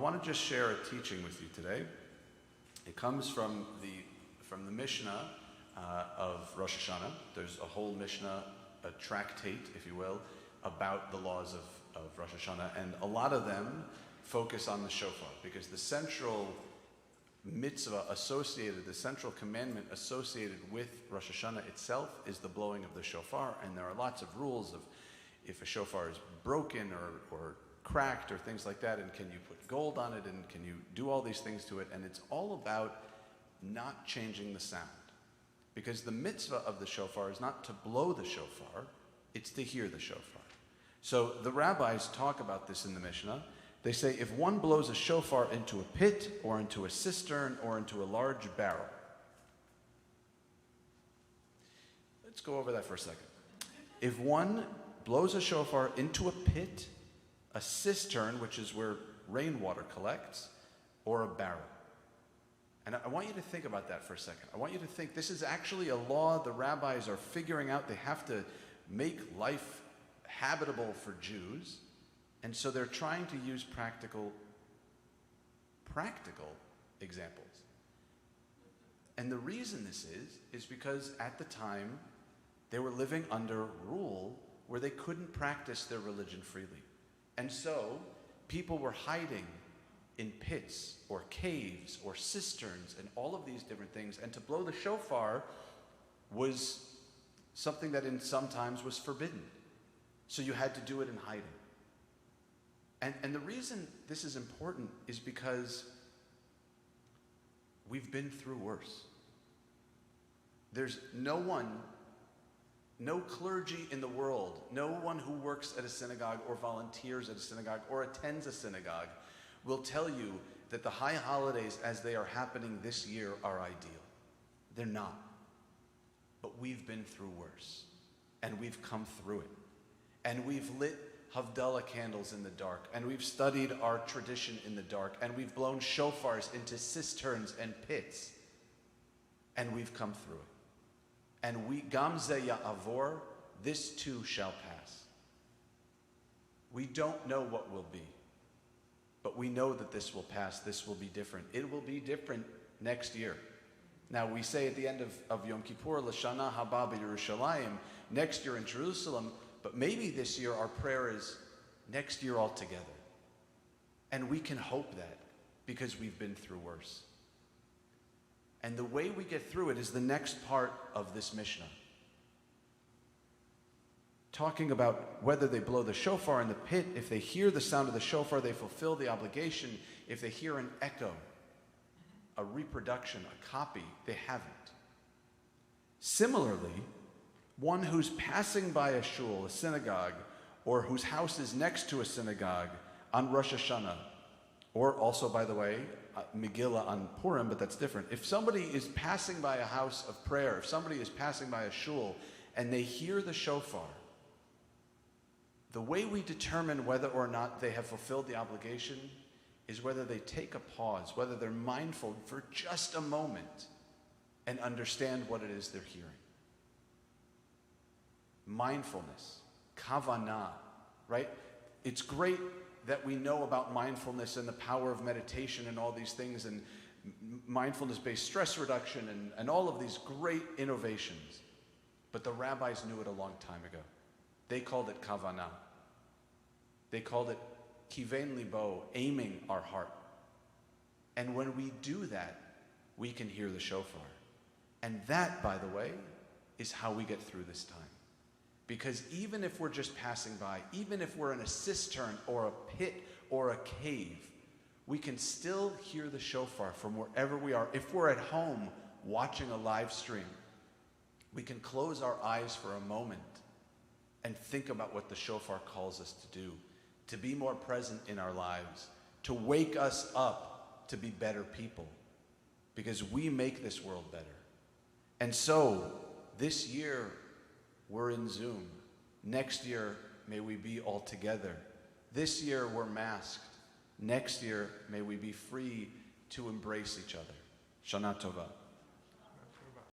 want to just share a teaching with you today. It comes from the Mishnah of Rosh Hashanah. There's a whole Mishnah, a tractate, if you will, about the laws of Rosh Hashanah, and a lot of them focus on the shofar, because the central mitzvah associated, the central commandment associated with Rosh Hashanah itself is the blowing of the shofar, and there are lots of rules of if a shofar is broken or cracked or things like that, and can you put gold on it, and can you do all these things to it, and it's all about not changing the sound. Because the mitzvah of the shofar is not to blow the shofar, it's to hear the shofar. So the rabbis talk about this in the Mishnah. They say if one blows a shofar into a pit or into a cistern or into a large barrel. Let's go over that for a second. If one blows a shofar into a pit, a cistern, which is where rainwater collects, or a barrel. And I want you to think about that for a second. I want you to think this is actually a law the rabbis are figuring out. They have to make life habitable for Jews. And so they're trying to use practical examples. And the reason this is because at the time they were living under rule where they couldn't practice their religion freely. And so people were hiding in pits or caves or cisterns and all of these different things. And to blow the shofar was something that in some times was forbidden. So you had to do it in hiding. And the reason this is important is because we've been through worse. There's no clergy in the world, no one who works at a synagogue or volunteers at a synagogue or attends a synagogue will tell you that the high holidays as they are happening this year are ideal. They're not. But we've been through worse. And we've come through it. And we've lit Havdalah candles in the dark, and we've studied our tradition in the dark, and we've blown shofars into cisterns and pits, and we've come through it. And we, Gamze Ya'avor, this too shall pass. We don't know what will be, but we know that this will pass, this will be different. It will be different next year. Now we say at the end of Yom Kippur, L'shana haba b'Yerushalayim, next year in Jerusalem, but maybe this year our prayer is next year altogether. And we can hope that because we've been through worse. And the way we get through it is the next part of this Mishnah. Talking about whether they blow the shofar in the pit, if they hear the sound of the shofar, they fulfill the obligation. If they hear an echo, a reproduction, a copy, they haven't. Similarly, one who's passing by a shul, a synagogue, or whose house is next to a synagogue on Rosh Hashanah, or also, by the way, Megillah on Purim, but that's different. If somebody is passing by a house of prayer, if somebody is passing by a shul, and they hear the shofar, the way we determine whether or not they have fulfilled the obligation is whether they take a pause, whether they're mindful for just a moment and understand what it is they're hearing. Mindfulness, kavanah, right? It's great that we know about mindfulness and the power of meditation and all these things and mindfulness-based stress reduction and all of these great innovations. But the rabbis knew it a long time ago. They called it kavanah. They called it kiven libo, aiming our heart. And when we do that, we can hear the shofar. And that, by the way, is how we get through this time. Because even if we're just passing by, even if we're in a cistern or a pit or a cave, we can still hear the shofar from wherever we are. If we're at home watching a live stream, we can close our eyes for a moment and think about what the shofar calls us to do, to be more present in our lives, to wake us up to be better people, because we make this world better. And so, this year, we're in Zoom. Next year, may we be all together. This year, we're masked. Next year, may we be free to embrace each other. Shana Tova.